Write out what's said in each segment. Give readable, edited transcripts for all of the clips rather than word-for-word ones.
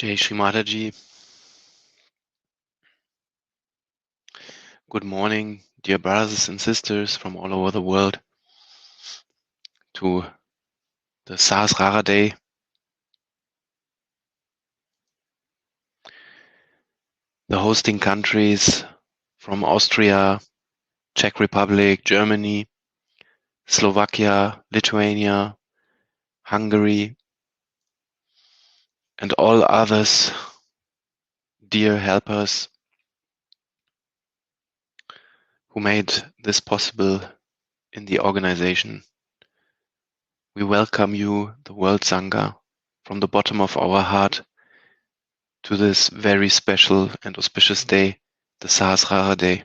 Jai Shri Mataji. Good morning, dear brothers and sisters from all over the world, to the Sahasraraday. The hosting countries from Austria, Czech Republic, Germany, Slovakia, Lithuania, Hungary, and all others, dear helpers who made this possible in the organization. We welcome you, the World Sangha, from the bottom of our heart to this very special and auspicious day, the Sahasraraday.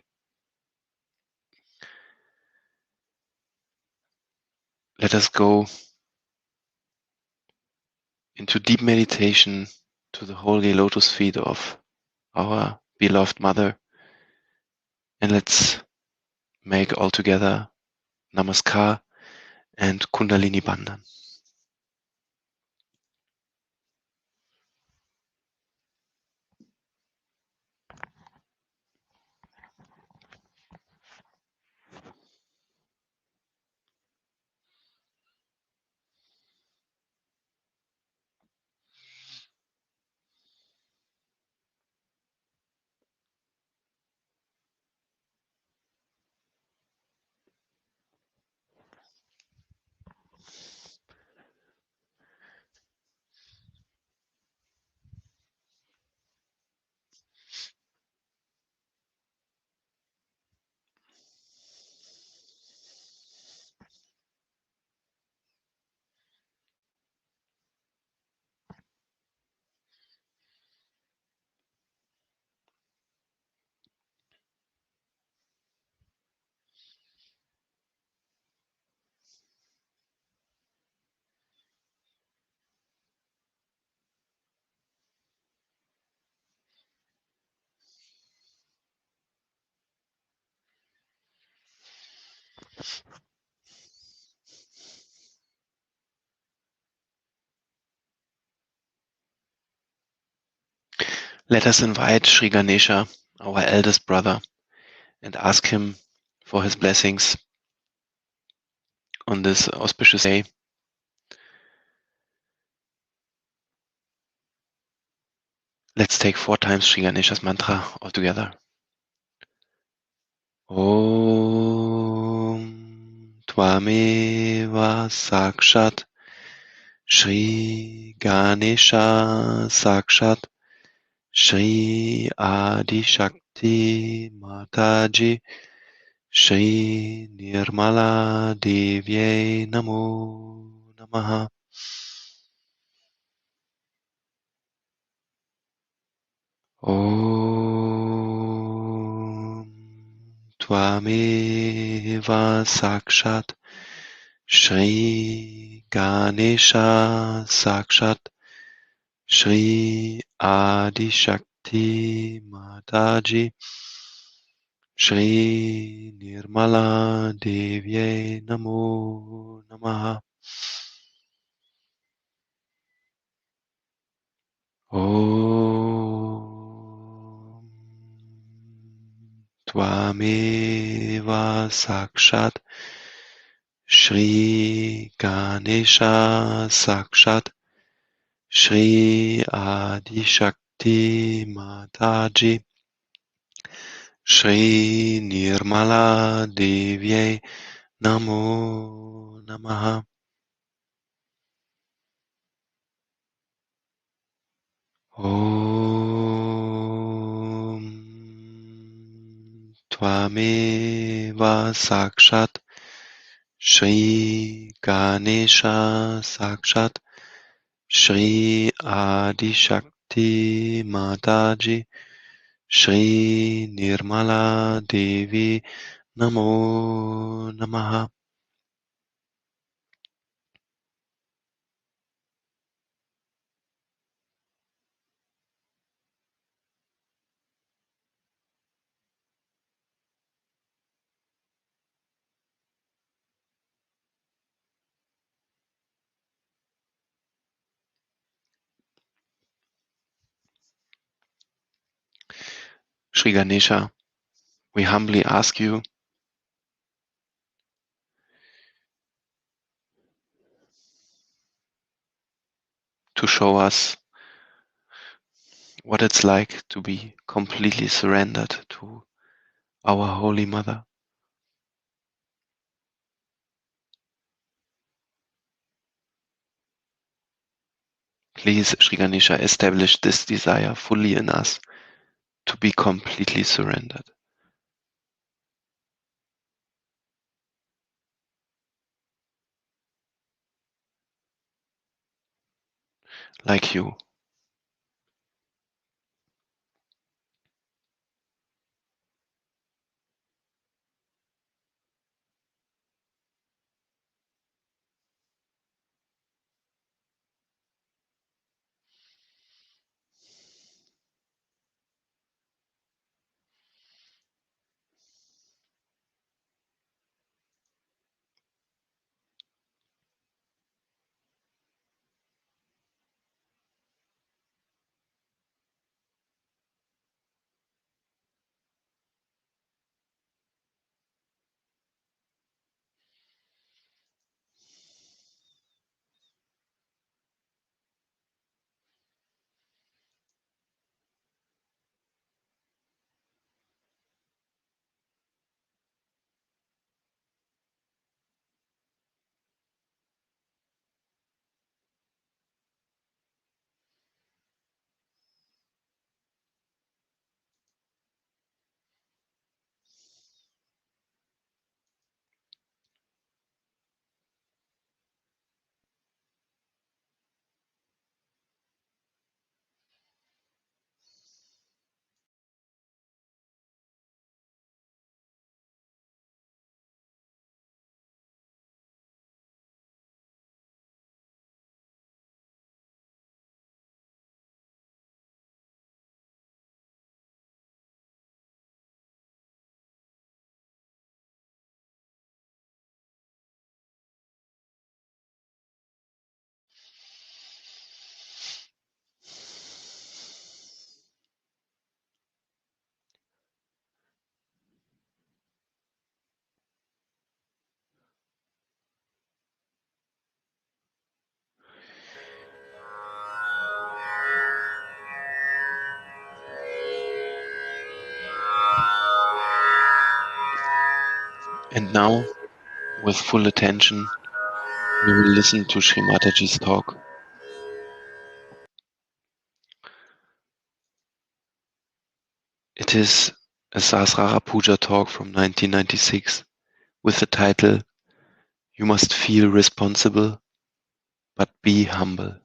Let us go into deep meditation to the holy lotus feet of our beloved Mother, and let's make all together Namaskar and Kundalini Bandhan. Let us invite Sri Ganesha, our eldest brother, and ask him for his blessings on this auspicious day. Let's take 4 times Sri Ganesha's mantra all together. Om Tvameva Sakshat Shri Ganesha Sakshat Shri Adi Shakti Mataji Shri Nirmala Devye Namo Namaha. Om Tvameva Sakshat Shri Ganesha Sakshat Shri Adi Shakti Mataji Shri Nirmala Devye Namo Namaha. Om Tvameva Sakshat Shri Ganesha Sakshat Shri Adi Shakti Mataji Shri Nirmala Devye Namo Namaha. Om Tvameva Sakshat Shri Ganesha Sakshat Shri Adi Shakti Mataji Shri Nirmala Devi Namo Namaha. Sri Ganesha, we humbly ask you to show us what it's like to be completely surrendered to our Holy Mother. Please, Sri Ganesha, establish this desire fully in us to be completely surrendered. Like you. And now, with full attention, we will listen to Sri Mataji's talk. It is a Sahasrara Puja talk from 1996 with the title, You Must Feel Responsible, but Be Humble.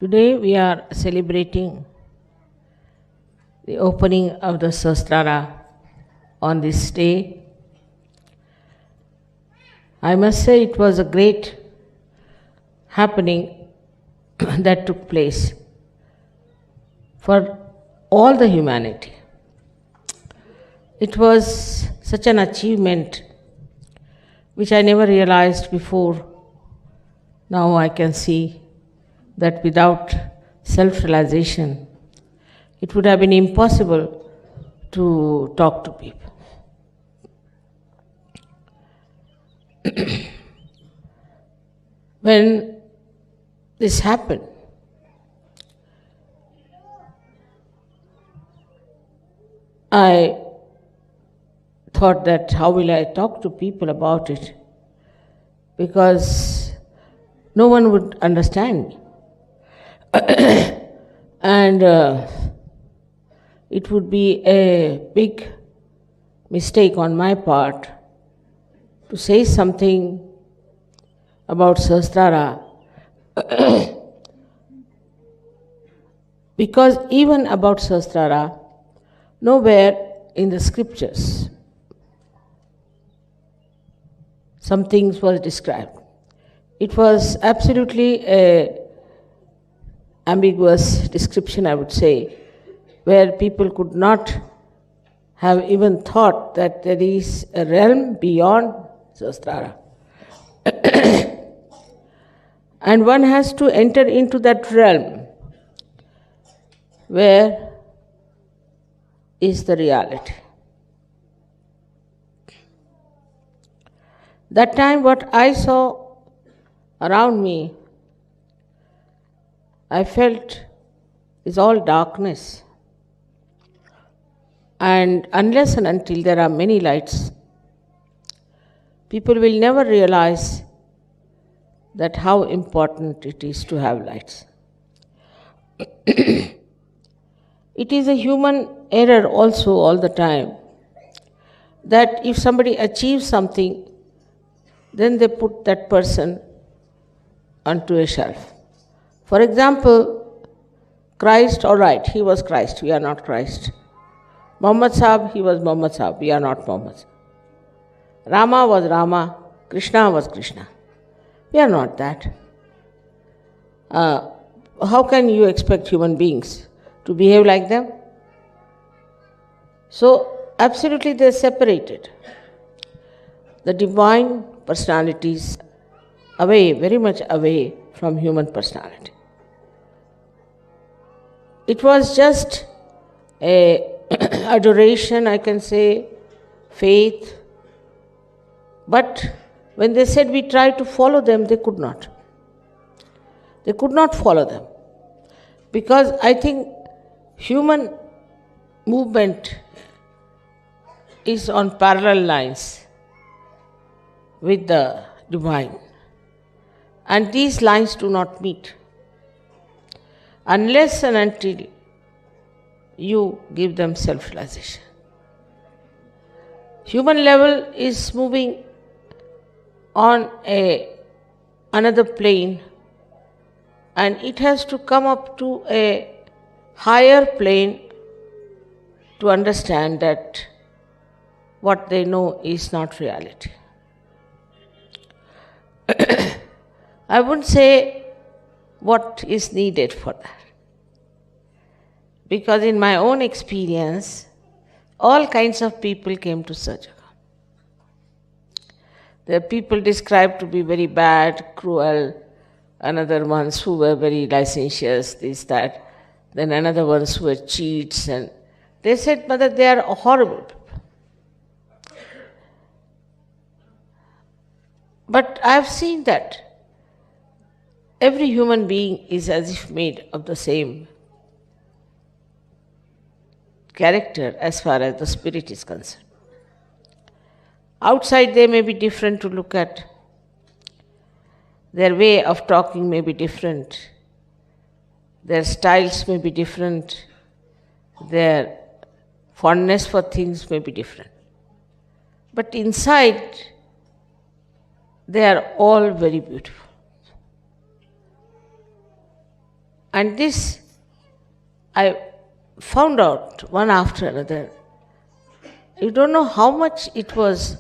Today we are celebrating the opening of the Sahasrara on this day. I must say it was a great happening that took place for all the humanity. It was such an achievement which I never realized before. Now I can see that without self realization, it would have been impossible to talk to people. When this happened, I thought that how will I talk to people about it? Because no one would understand me. And it would be a big mistake on my part to say something about Sahasrara because even about Sahasrara, nowhere in the scriptures some things was described. It was absolutely a ambiguous description, I would say, where people could not have even thought that there is a realm beyond Sahasrara. And one has to enter into that realm where is the reality. That time, what I saw around me, I felt is all darkness. And unless and until there are many lights, people will never realize that how important it is to have lights. It is a human error also all the time that if somebody achieves something, then they put that person onto a shelf. For example, Christ, all right, he was Christ, we are not Christ. Muhammad Sahib, he was Muhammad Sahib, we are not Muhammad. Rama was Rama, Krishna was Krishna. We are not that. How can you expect human beings to behave like them? So, absolutely they are separated. The divine personalities away, very much away from human personality. It was just a adoration, I can say, faith. But when they said we tried to follow them, they could not. They could not follow them. Because I think human movement is on parallel lines with the divine. And these lines do not meet unless and until you give them self-realization. Human level is moving on another plane, and it has to come up to a higher plane to understand that what they know is not reality. I wouldn't say what is needed for that. Because in my own experience, all kinds of people came to Sahajaga. There are people described to be very bad, cruel, another ones who were very licentious, this, that, then another ones who were cheats, and they said, Mother, they are horrible people. But I have seen that every human being is as if made of the same character as far as the spirit is concerned. Outside they may be different to look at. Their way of talking may be different. Their styles may be different. Their fondness for things may be different. But inside, they are all very beautiful. And this I found out one after another. You don't know how much it was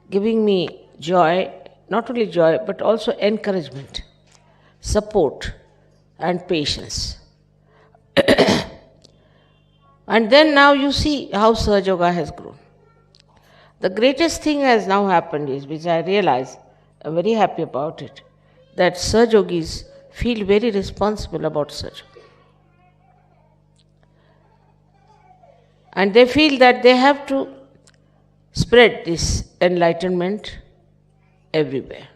giving me joy, not only joy, but also encouragement, support, and patience. And then now you see how Sahaja Yoga has grown. The greatest thing has now happened is, which I realize, I'm very happy about it, that Sahaja Yogis feel very responsible about Sahaja. And they feel that they have to spread this enlightenment everywhere.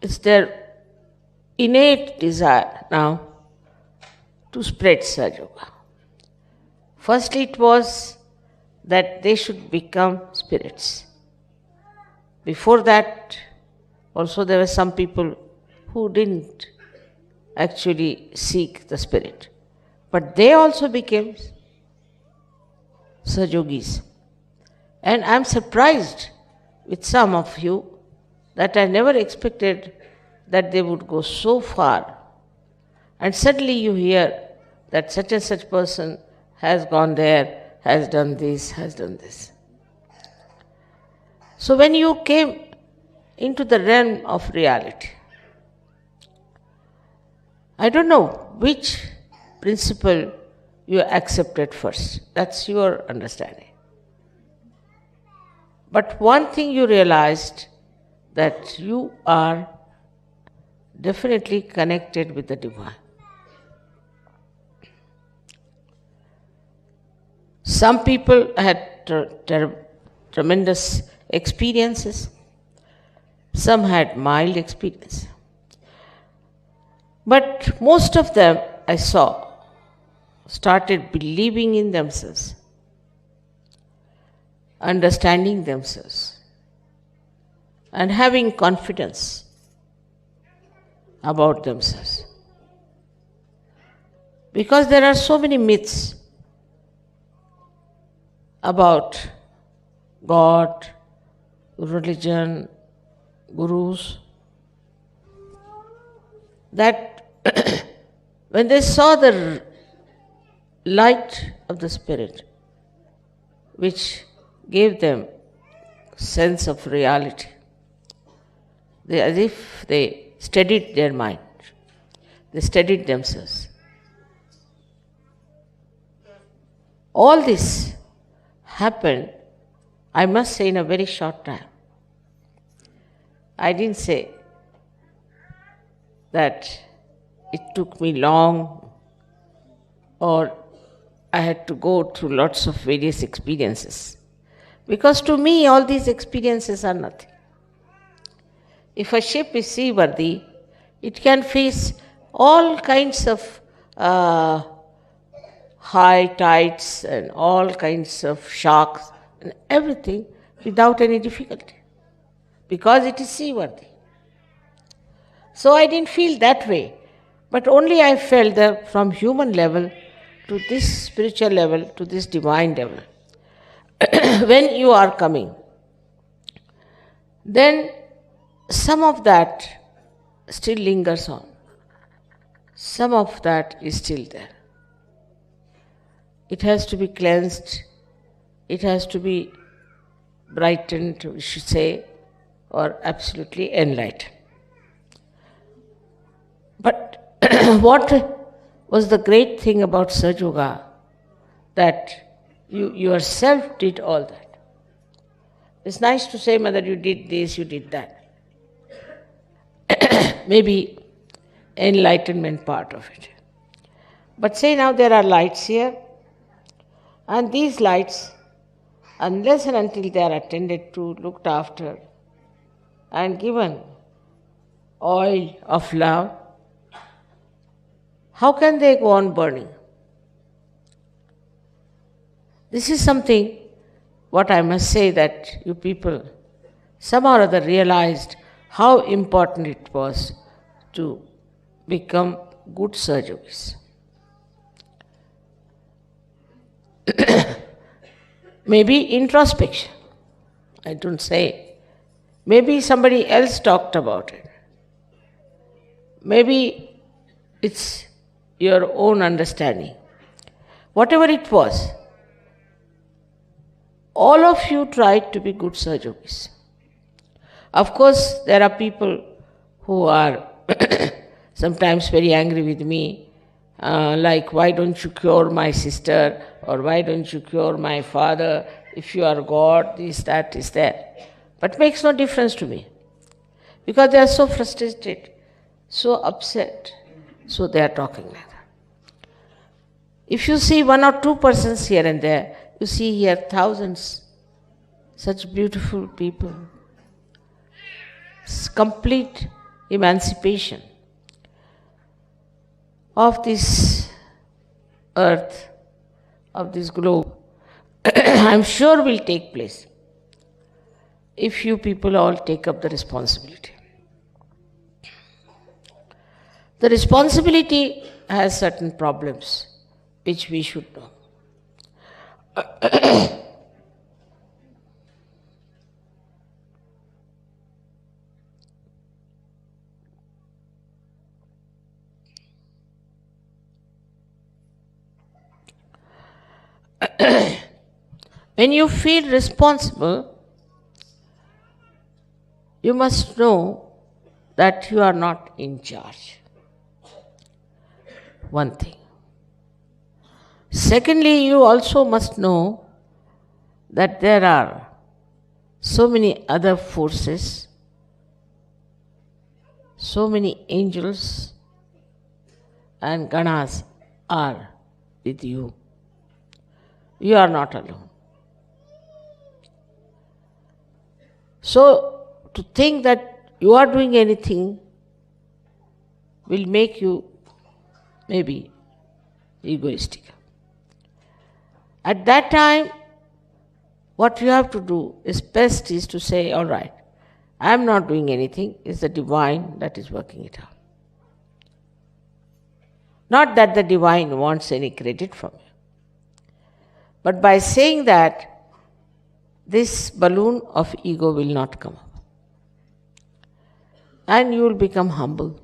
It's their innate desire now to spread Sahaja Yoga. Firstly, it was that they should become spirits. Before that, also there were some people who didn't actually seek the spirit. But they also became Sahaja Yogis. And I'm surprised with some of you that I never expected that they would go so far. And suddenly you hear that such and such person has gone there, has done this, has done this. So when you came into the realm of reality, I don't know which principle you accepted first. That's your understanding. But one thing you realized, that you are definitely connected with the divine. Some people had tremendous experiences. Some had mild experience. But most of them, I saw, started believing in themselves, understanding themselves, and having confidence about themselves. Because there are so many myths about God, religion, gurus, that when they saw the light of the Spirit, which gave them sense of reality, as if they steadied their mind, they steadied themselves. All this happened, I must say, in a very short time. I didn't say that it took me long or I had to go through lots of various experiences. Because to me, all these experiences are nothing. If a ship is seaworthy, it can face all kinds of high tides and all kinds of sharks and everything without any difficulty, because it is seaworthy. So I didn't feel that way, but only I felt that from human level to this spiritual level, to this divine level, when you are coming, then some of that still lingers on. Some of that is still there. It has to be cleansed, it has to be brightened, we should say, or absolutely enlightened. But what was the great thing about Sahaja Yoga? That you yourself did all that. It's nice to say, Mother, you did this, you did that. Maybe enlightenment part of it. But say now there are lights here, and these lights, unless and until they are attended to, looked after, and given oil of love, how can they go on burning? This is something what I must say, that you people somehow or other realized how important it was to become good Sahajogis. Maybe introspection, I don't say. Maybe somebody else talked about it. Maybe it's your own understanding. Whatever it was, all of you tried to be good Sahajogis. Of course, there are people who are sometimes very angry with me, like, why don't you cure my sister, or why don't you cure my father? If you are God, this, that, is there. But it makes no difference to me, because they are so frustrated, so upset, so they are talking like that. If you see one or two persons here and there, you see here thousands, such beautiful people. It's complete emancipation of this earth, of this globe, I'm sure will take place if you people all take up the responsibility. The responsibility has certain problems which we should know. When you feel responsible, you must know that you are not in charge. One thing. Secondly, you also must know that there are so many other forces, so many angels and ganas are with you. You are not alone. So, to think that you are doing anything will make you maybe egoistic. At that time, what you have to do is best is to say, all right, I am not doing anything, it's the divine that is working it out. Not that the divine wants any credit from you. But by saying that, this balloon of ego will not come up. And you will become humble.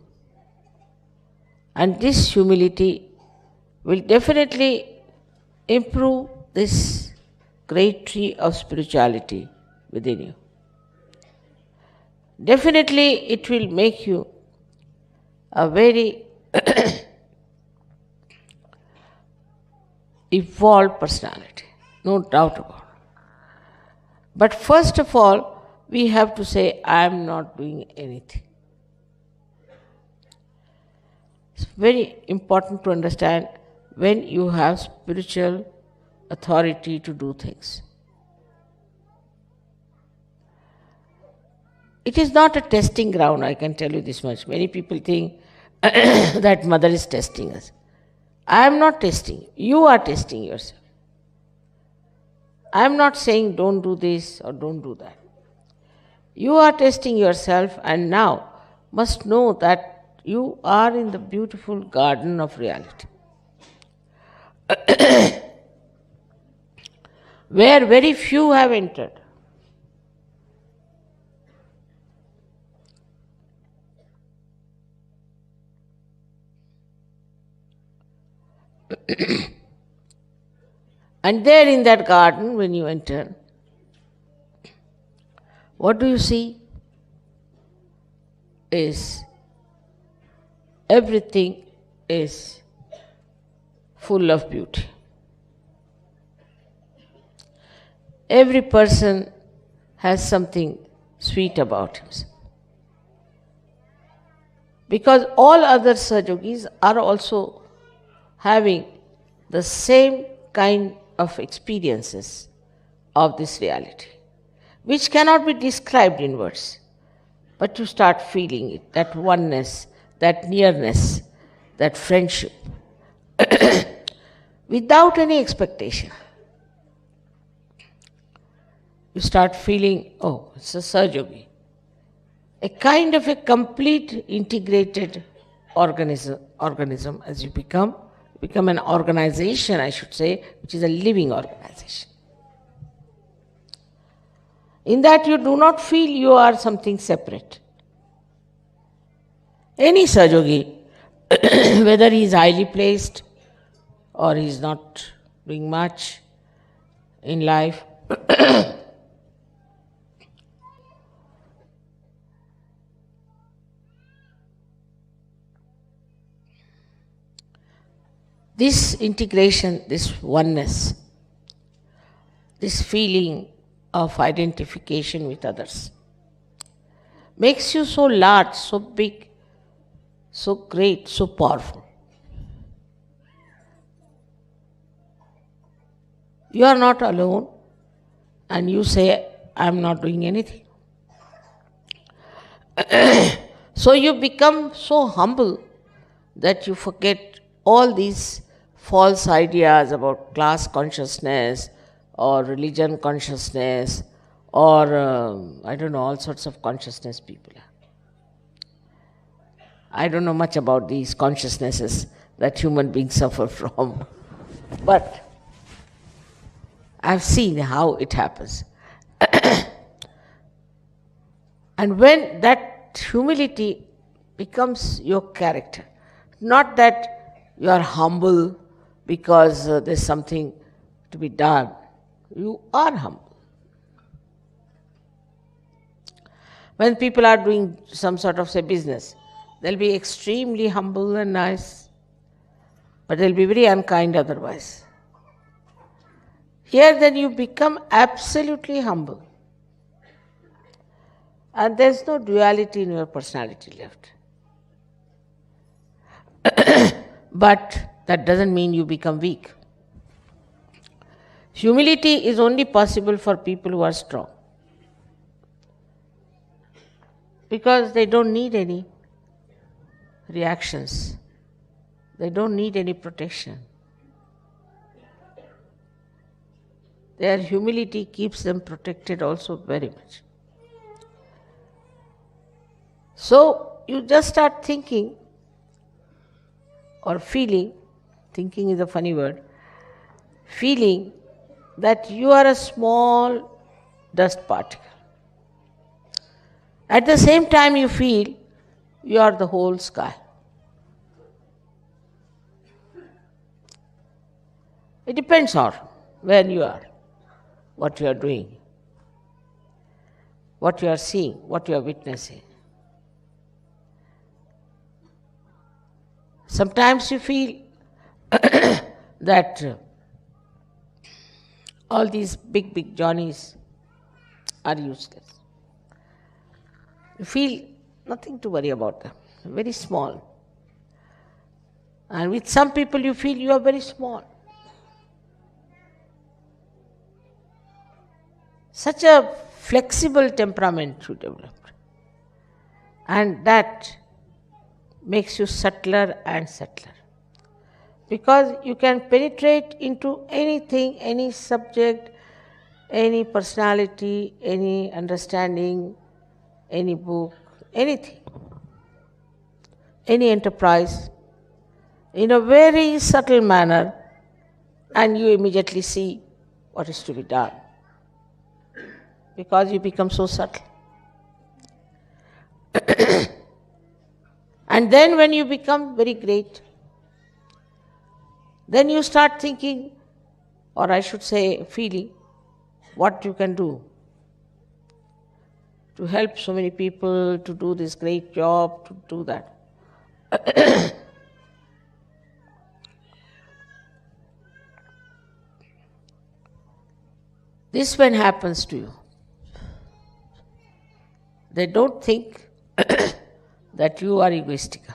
And this humility will definitely improve this great tree of spirituality within you. Definitely it will make you a very evolved personality, no doubt about it. But first of all, we have to say, I am not doing anything. It's very important to understand when you have spiritual authority to do things. It is not a testing ground, I can tell you this much. Many people think that mother is testing us. I am not testing. You are testing yourself. I am not saying don't do this or don't do that. You are testing yourself and now must know that you are in the beautiful garden of reality, where very few have entered. And there in that garden, when you enter, what do you see? Is everything is full of beauty. Every person has something sweet about himself. Because all other Sahajogis are also having the same kind of experiences of this reality, which cannot be described in words, but you start feeling it, that oneness, that nearness, that friendship, without any expectation. You start feeling, oh, it's a Sahajogi. A kind of a complete integrated organism as you become an organization, I should say, which is a living organization. In that you do not feel you are something separate. Any Sahajogi, whether he is highly placed or he is not doing much in life, this integration, this oneness, this feeling of identification with others makes you so large, so big, so great, so powerful. You are not alone and you say, I am not doing anything. So you become so humble that you forget all these false ideas about class consciousness or religion consciousness or, I don't know, all sorts of consciousness people have. I don't know much about these consciousnesses that human beings suffer from, but I've seen how it happens. And when that humility becomes your character, not that you are humble because there's something to be done, you are humble. When people are doing some sort of, say, business, they'll be extremely humble and nice, but they'll be very unkind otherwise. Here then you become absolutely humble. And there's no duality in your personality left. But that doesn't mean you become weak. Humility is only possible for people who are strong, because they don't need any reactions. They don't need any protection. Their humility keeps them protected also very much. So you just start thinking or feeling, thinking is a funny word, feeling that you are a small dust particle. At the same time you feel you are the whole sky. It depends on where you are, what you are doing, what you are seeing, what you are witnessing. Sometimes you feel that all these big Johnnies are useless. You feel nothing to worry about them, very small. And with some people you feel you are very small. Such a flexible temperament you developed. And that makes you subtler and subtler. Because you can penetrate into anything, any subject, any personality, any understanding, any book, anything, any enterprise, in a very subtle manner, and you immediately see what is to be done. Because you become so subtle. And then when you become very great, then you start thinking, or I should say feeling, what you can do to help so many people, to do this great job, to do that. This when happens to you, they don't think that you are egoistical.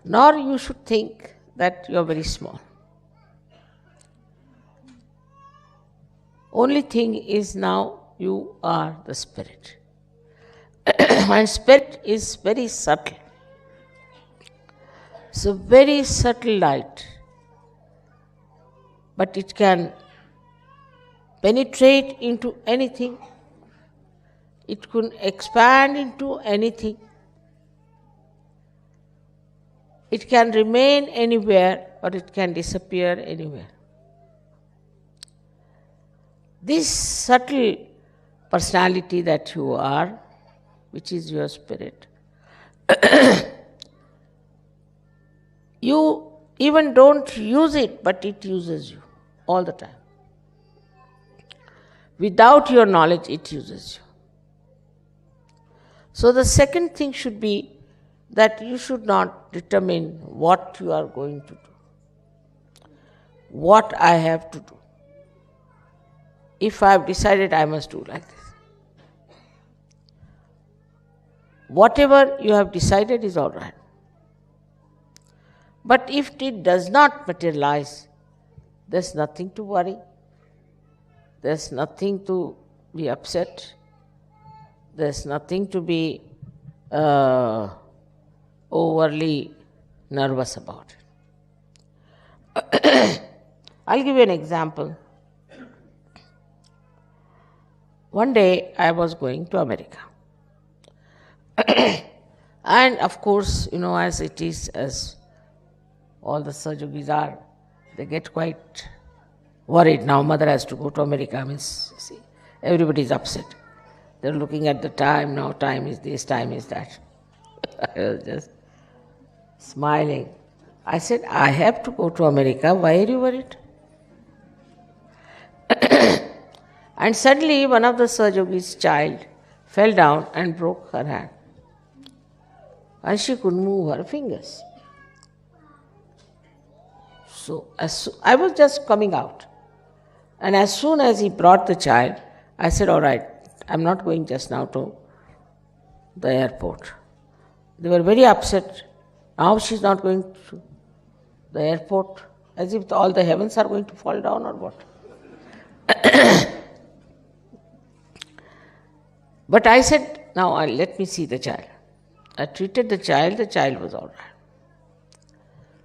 Nor you should think that you are very small. Only thing is now you are the spirit. And spirit is very subtle. It's a very subtle light, but it can penetrate into anything. It can expand into anything. It can remain anywhere or it can disappear anywhere. This subtle personality that you are, which is your spirit, you even don't use it, but it uses you all the time. Without your knowledge, it uses you. So the second thing should be that you should not determine what you are going to do, what I have to do. If I have decided I must do like this. Whatever you have decided is all right. But if it does not materialize, there's nothing to worry. There's nothing to be upset. There's nothing to be overly nervous about it. I'll give you an example. One day I was going to America. And of course, as it is, as all the Sahajogis are, they get quite worried. Now mother has to go to America. See, everybody is upset. They're looking at the time. Now time is this, time is that. I was just smiling. I said, I have to go to America. Why are you worried? And suddenly one of the Sahajogis' child fell down and broke her hand. And she couldn't move her fingers. So I was just coming out. And as soon as he brought the child, I said, all right, I'm not going just now to the airport. They were very upset. Now she's not going to the airport, as if all the heavens are going to fall down or what. But I said, now let me see the child. I treated the child was all right.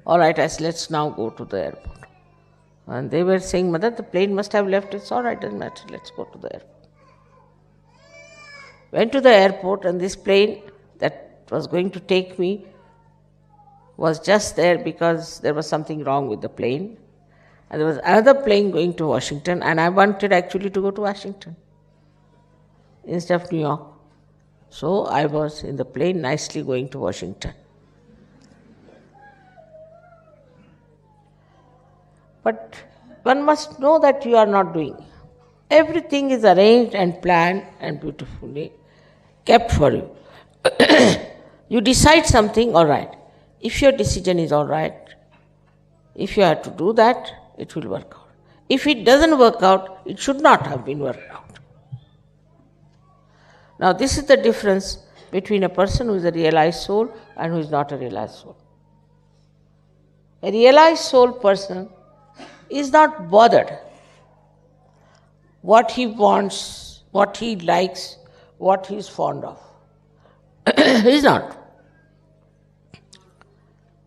All right, I said, let's now go to the airport. And they were saying, Mother, the plane must have left. It's all right, doesn't matter, let's go to the airport. Went to the airport, and this plane that was going to take me was just there because there was something wrong with the plane. And there was another plane going to Washington, and I wanted actually to go to Washington instead of New York. So I was in the plane nicely going to Washington. But one must know that you are not doing. Everything is arranged and planned and beautifully kept for you. You decide something, all right. If your decision is all right, if you have to do that, it will work out. If it doesn't work out, it should not have been worked out. Now, this is the difference between a person who is a realized soul and who is not a realized soul. A realized soul person is not bothered what he wants, what he likes, what he is fond of. He is not.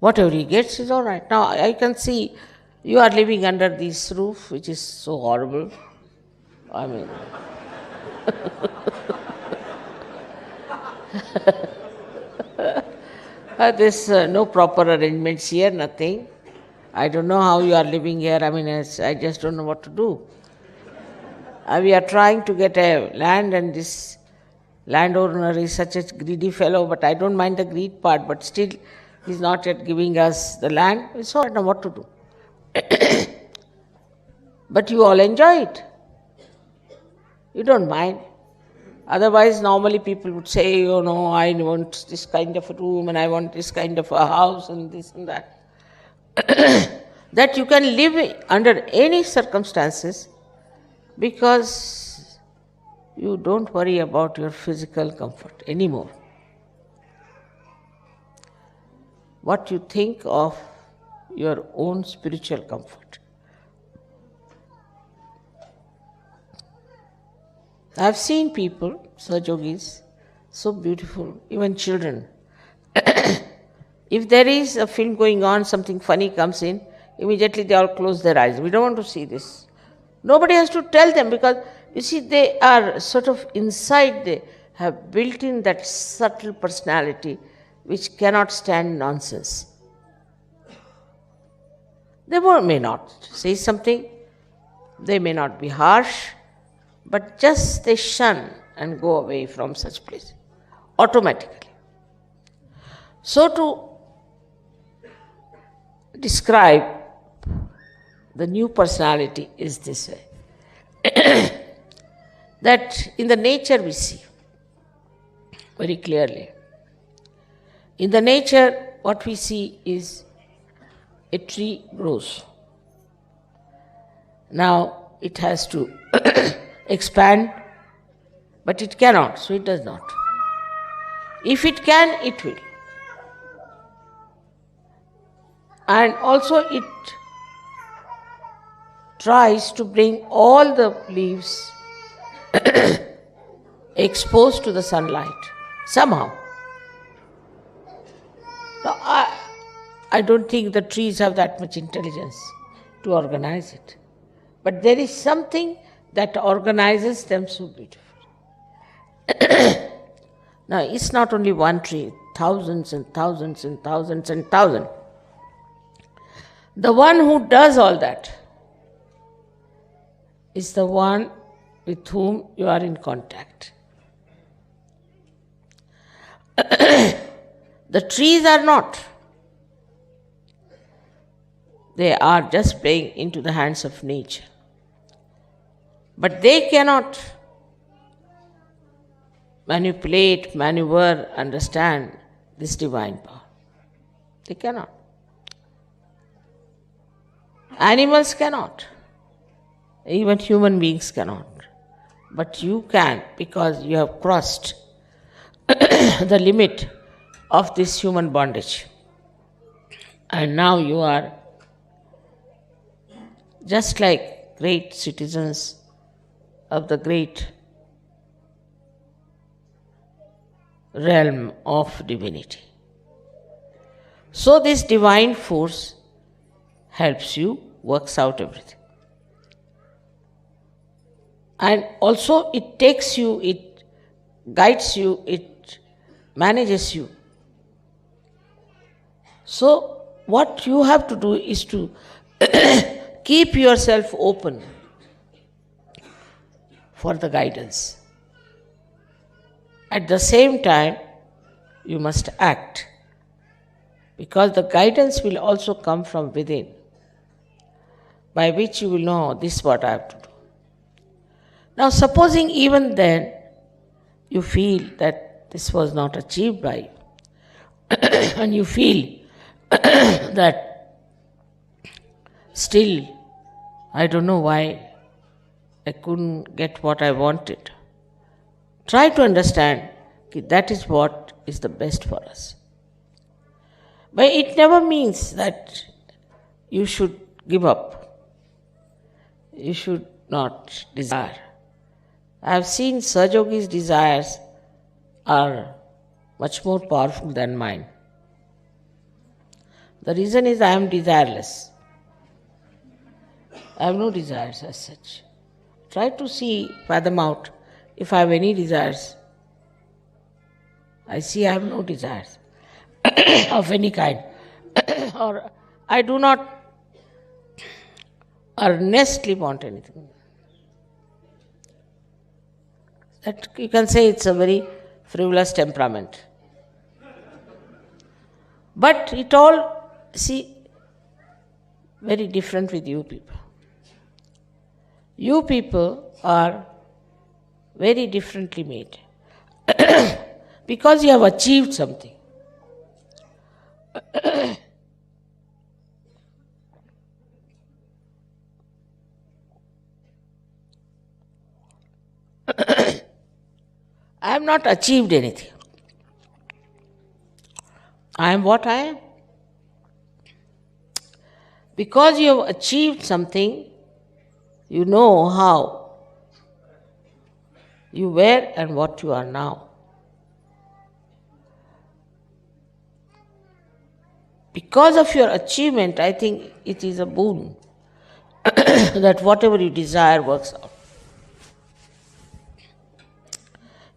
Whatever he gets is all right. Now, I can see you are living under this roof, which is so horrible. I mean... There's no proper arrangements here, nothing. I don't know how you are living here. I mean, I just don't know what to do. We are trying to get a land, and this landowner is such a greedy fellow, but I don't mind the greed part, but still he's not yet giving us the land. So I don't know what to do. But you all enjoy it. You don't mind. Otherwise, normally people would say, I want this kind of a room and I want this kind of a house and this and that. That you can live under any circumstances because you don't worry about your physical comfort anymore. What you think of your own spiritual comfort. I've seen people, Sahajogis, so beautiful, even children. If there is a film going on, something funny comes in, immediately they all close their eyes. We don't want to see this. Nobody has to tell them, because you see, they are sort of inside, they have built in that subtle personality which cannot stand nonsense. They may not say something, they may not be harsh, but just they shun and go away from such places automatically. So, to describe the new personality is this way that in the nature we see very clearly. In the nature, what we see is a tree grows. Now it has to expand, but it cannot, so it does not. If it can, it will. And also it tries to bring all the leaves exposed to the sunlight somehow. Now, I don't think the trees have that much intelligence to organize it. But there is something that organizes them so beautifully. Now, it's not only one tree, thousands and thousands and thousands and thousands. The one who does all that is the one with whom you are in contact. The trees are not. They are just playing into the hands of nature. But they cannot manipulate, maneuver, understand this divine power. They cannot. Animals cannot. Even human beings cannot. But you can, because you have crossed the limit of this human bondage. And now you are just like great citizens of the great realm of divinity. So this divine force helps you, works out everything. And also it takes you, it guides you, it manages you. So what you have to do is to keep yourself open for the guidance. At the same time, you must act, because the guidance will also come from within, by which you will know this is what I have to do. Now, supposing even then you feel that this was not achieved by you, and you feel that still, I don't know why I couldn't get what I wanted. Try to understand that is what is the best for us. But it never means that you should give up. You should not desire. I have seen Sahajogi's desires are much more powerful than mine. The reason is I am desireless. I have no desires as such. Try to fathom out if I have any desires. I see I have no desires of any kind. Or I do not earnestly want anything. That you can say it's a very frivolous temperament. But it all, very different with you people. You people are very differently made because you have achieved something. I have not achieved anything. I am what I am. Because you have achieved something, you know how you were and what you are now. because of your achievement, I think it is a boon that whatever you desire works out.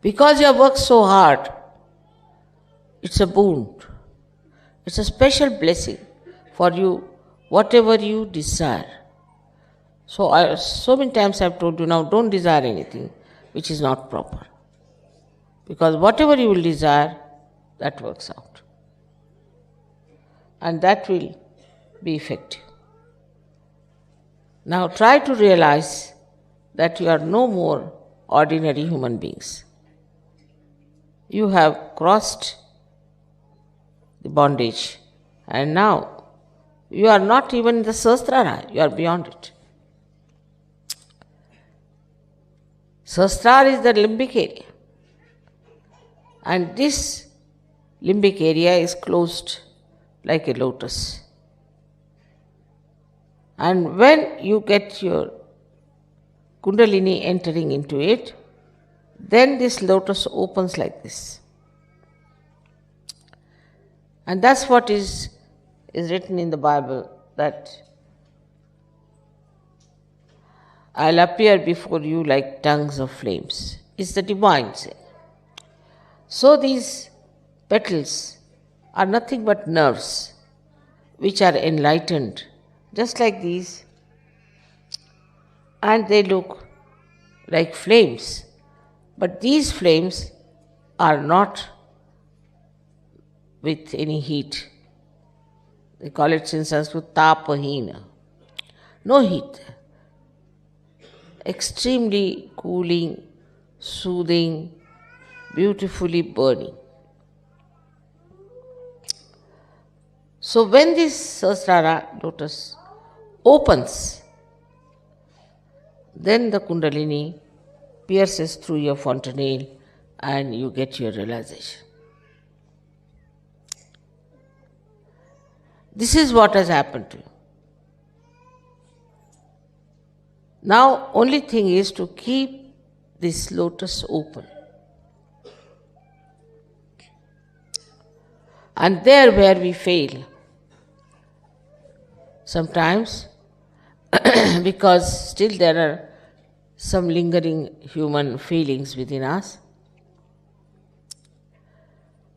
Because you have worked so hard, it's a boon. It's a special blessing for you, whatever you desire. So many times I've told you, now don't desire anything which is not proper. Because whatever you will desire, that works out. And that will be effective. Now try to realize that you are no more ordinary human beings. You have crossed the bondage, and now you are not even in the Sahasraraday, you are beyond it. Sahasrara is the limbic area, and this limbic area is closed like a lotus. And when you get your Kundalini entering into it, then this lotus opens like this. And that's what is written in the Bible, that I'll appear before you like tongues of flames. It's the divine saying. So these petals are nothing but nerves which are enlightened, just like these, and they look like flames. But these flames are not with any heat. They call it in Sanskrit tapahina. No heat. Extremely cooling, soothing, beautifully burning. So when this Sahasrara lotus opens, then the Kundalini pierces through your fontanelle and you get your realization. This is what has happened to you. Now, only thing is to keep this lotus open. And there where we fail, sometimes, because still there are some lingering human feelings within us.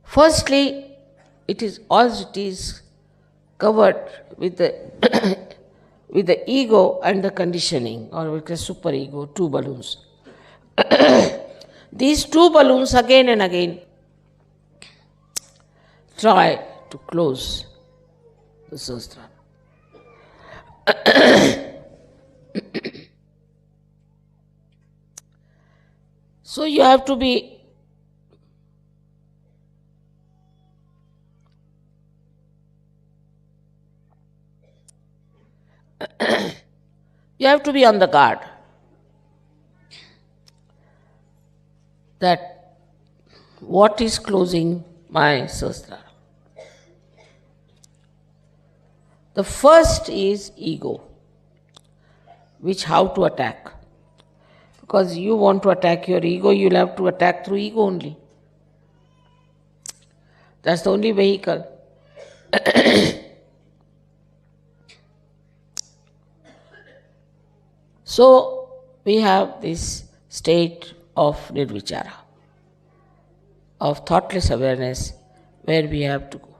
Firstly, it is covered with the with the ego and the conditioning, or with the superego, two balloons. These two balloons again and again try to close the Sahasrara. So you have to be on the guard that what is closing my Sahasrara. The first is ego, which how to attack. Because you want to attack your ego, you'll have to attack through ego only. That's the only vehicle. So we have this state of nirvichara, of thoughtless awareness, where we have to go.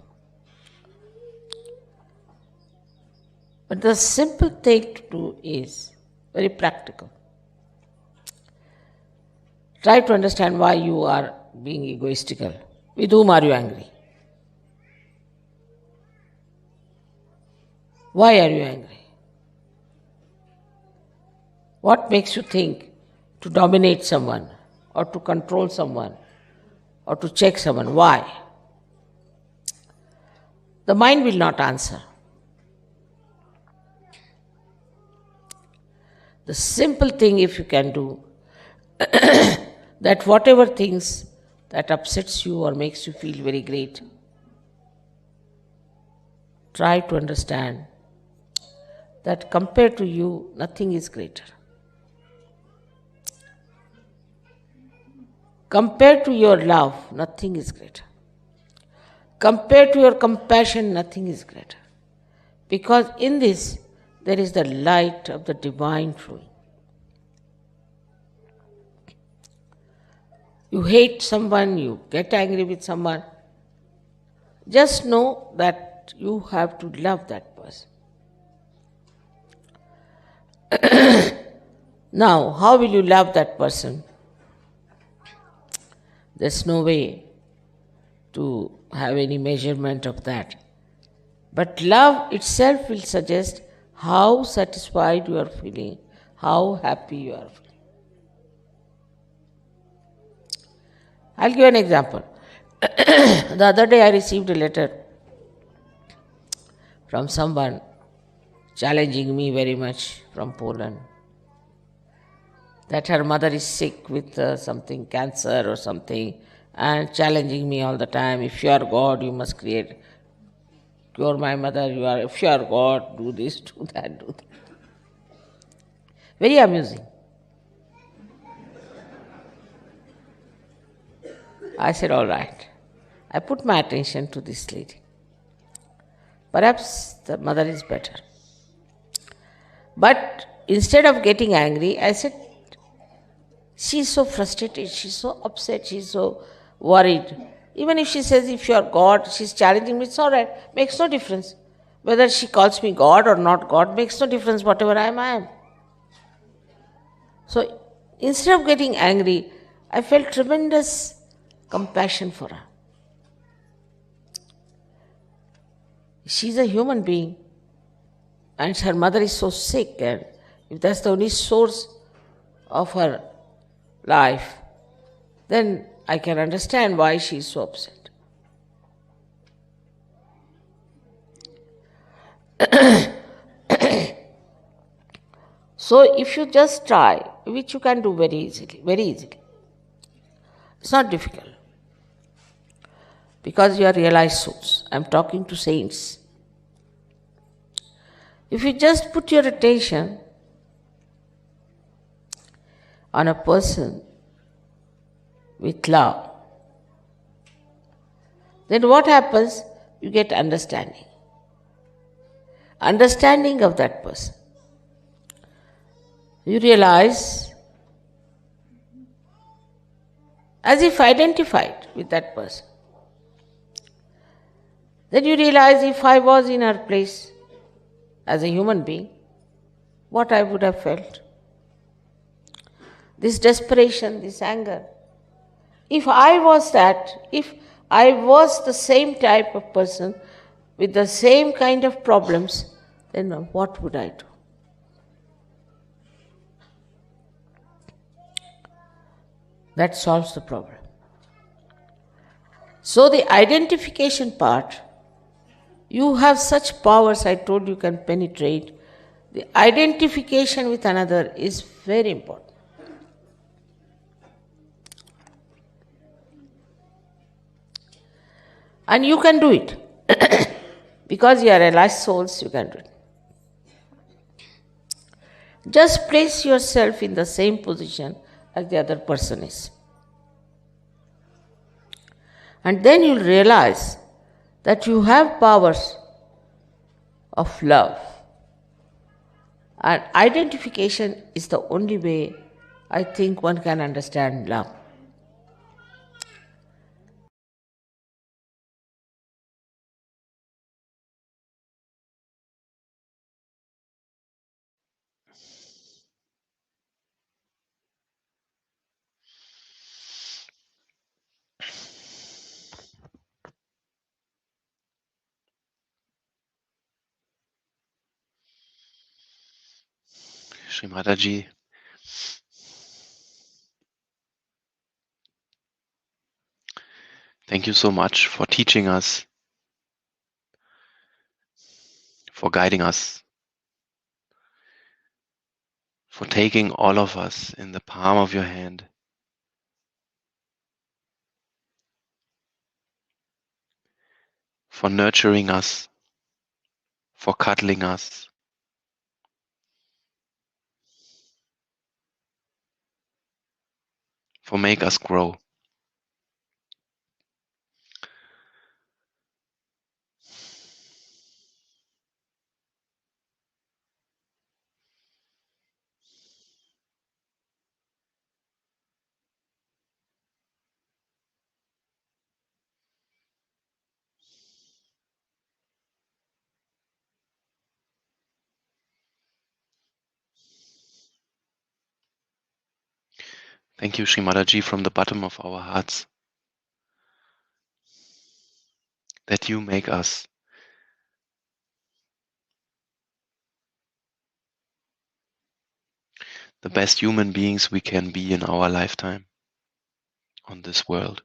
But the simple thing to do is very practical. Try to understand why you are being egoistical. With whom are you angry? Why are you angry? What makes you think to dominate someone, or to control someone, or to check someone? Why? The mind will not answer. The simple thing, if you can do, that whatever things that upsets you or makes you feel very great, try to understand that compared to you, nothing is greater. Compared to your love, nothing is greater. Compared to your compassion, nothing is greater. Because in this, there is the light of the divine flowing. You hate someone, you get angry with someone, just know that you have to love that person. Now, how will you love that person? There's no way to have any measurement of that. But love itself will suggest how satisfied you are feeling, how happy you are feeling. I'll give an example. The other day I received a letter from someone challenging me very much from Poland that her mother is sick with something, cancer or something, and challenging me all the time. If you are God, you must cure my mother. If you are God, do this, do that, do that. Very amusing. I said, all right. I put my attention to this lady. Perhaps the mother is better. But instead of getting angry, I said, she's so frustrated, she's so upset, she's so worried. Even if she says, if you are God, she's challenging me, it's all right, makes no difference. Whether she calls me God or not God, makes no difference, whatever I am. So instead of getting angry, I felt tremendous compassion for her. She's a human being, and her mother is so sick, and if that's the only source of her life, then I can understand why she is so upset. So if you just try, which you can do very easily, it's not difficult, because you are realized souls. I'm talking to saints. If you just put your attention on a person with love, then what happens? You get understanding. Understanding of that person. You realize, as if identified with that person. Then you realize, if I was in her place as a human being, what I would have felt. This desperation, this anger. If I was the same type of person with the same kind of problems, then what would I do? That solves the problem. So the identification part, you have such powers, I told you, can penetrate. The identification with another is very important. And you can do it. Because you are realized souls, you can do it. Just place yourself in the same position as the other person is. And then you'll realize that you have powers of love. And identification is the only way I think one can understand love. Shri Mataji, thank you so much for teaching us, for guiding us, for taking all of us in the palm of your hand, for nurturing us, for cuddling us, for make us grow. Thank you, Shrimadaji, from the bottom of our hearts, that you make us the best human beings we can be in our lifetime on this world.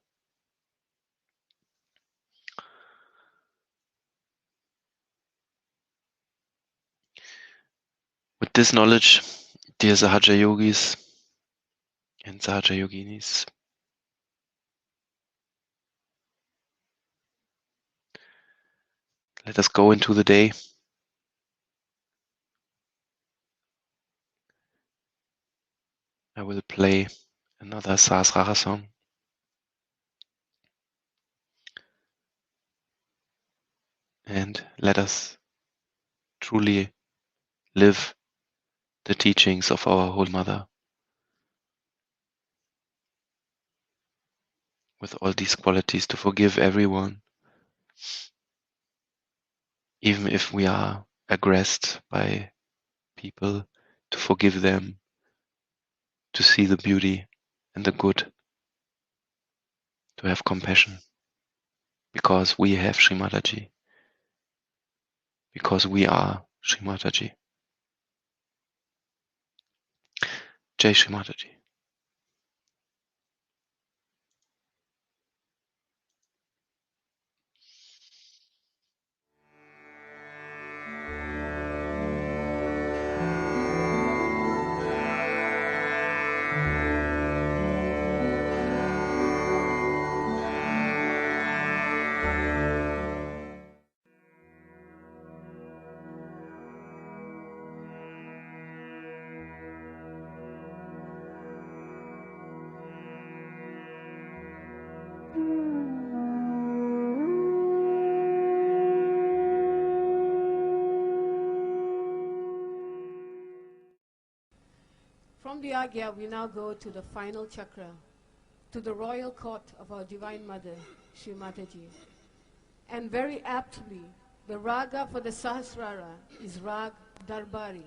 With this knowledge, dear Sahaja Yogis and Sahaja Yoginis, let us go into the day. I will play another Sahasrara song. And let us truly live the teachings of our Holy Mother with all these qualities to forgive everyone, even if we are aggressed by people, to forgive them, to see the beauty and the good, to have compassion, because we have Sri Mataji, because we are Sri Mataji. Jai Sri Mataji. From the Agya, we now go to the final chakra, to the royal court of our Divine Mother, Sri Mataji. And very aptly, the raga for the Sahasrara is Rag Darbari.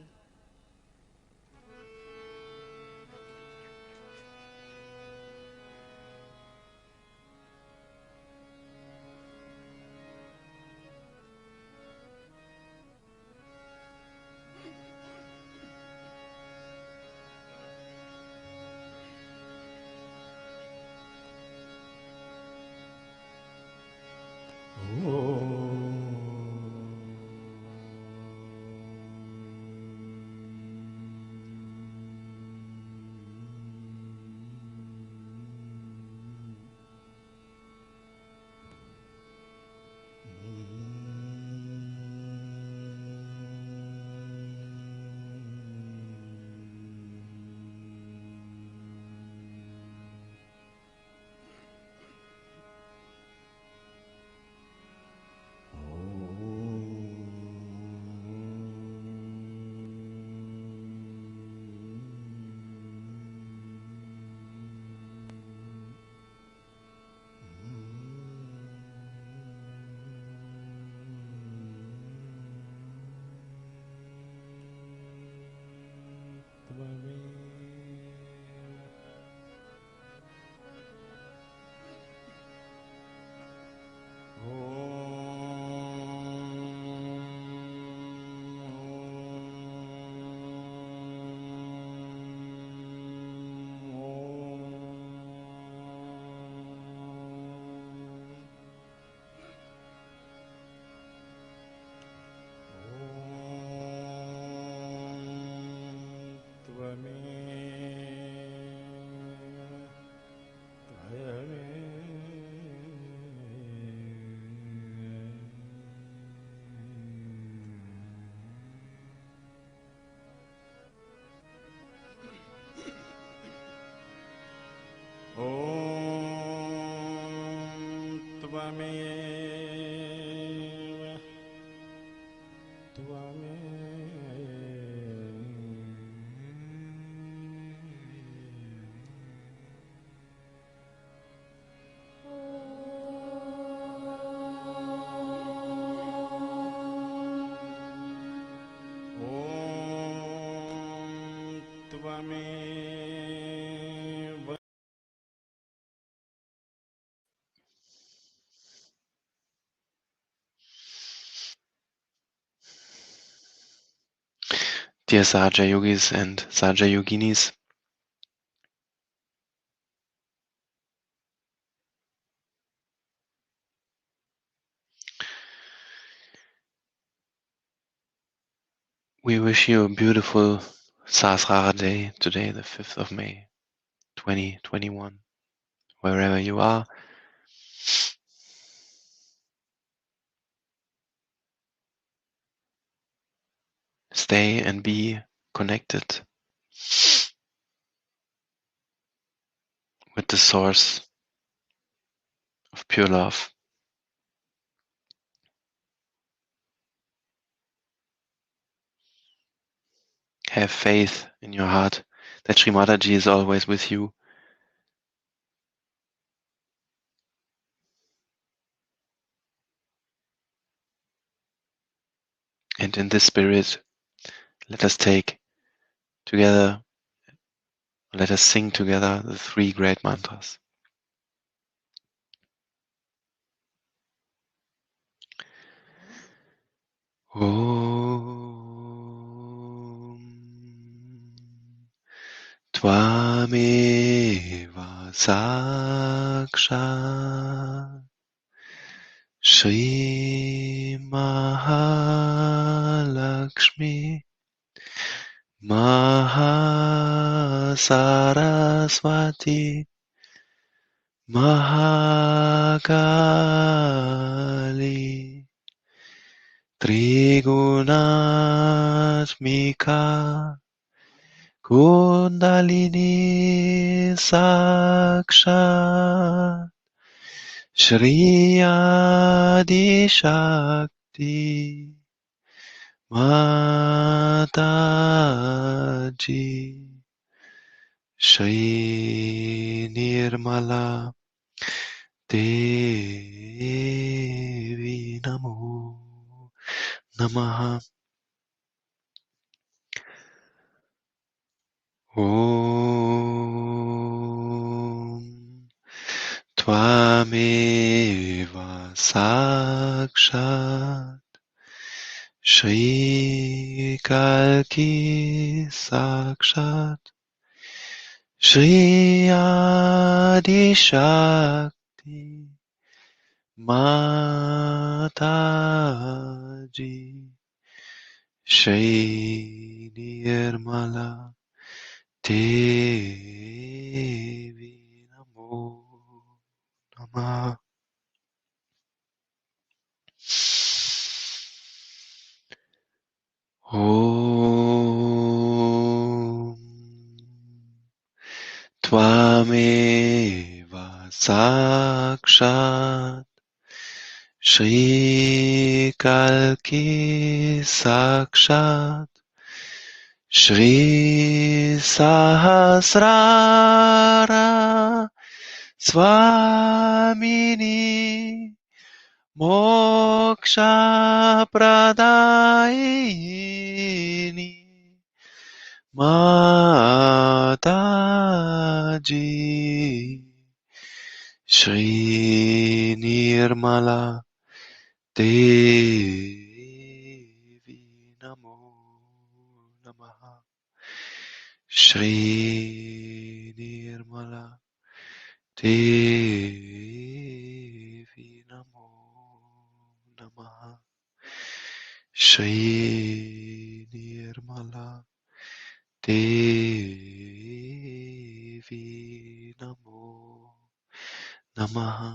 Dear Sahaja Yogis and Sahaja Yoginis, we wish you a beautiful Sahasraraday today, the 5th of May, 2021, wherever you are. Stay and be connected with the source of pure love. Have faith in your heart that Sri Mataji is always with you. And in this spirit, let us take together, let us sing together the 3 great mantras. Om Tvameva Sakshat Shri Mahalakshmi Mahasaraswati Mahakali Trigunaatmika Kundalini Sakshat Shri Adi Shakti Mataji Shri Nirmala Devi Namo Namaha. Om Tvameva Sakshat Shri Kalki Sakshat Shri Adi Shakti Mataji Shri Nirmala Devi Namo Namaha. Om Tvameva Sakshat Shri Kalki Sakshat Shri Sahasrara Swamini Moksha Pradayini Mataji Shri Nirmala Devi Namo Namaha. Shri Nirmala Devi Namo Namaha. Shri Nirmala Devi Namo Namaha.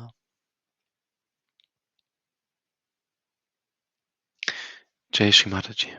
Jai Shri Mataji.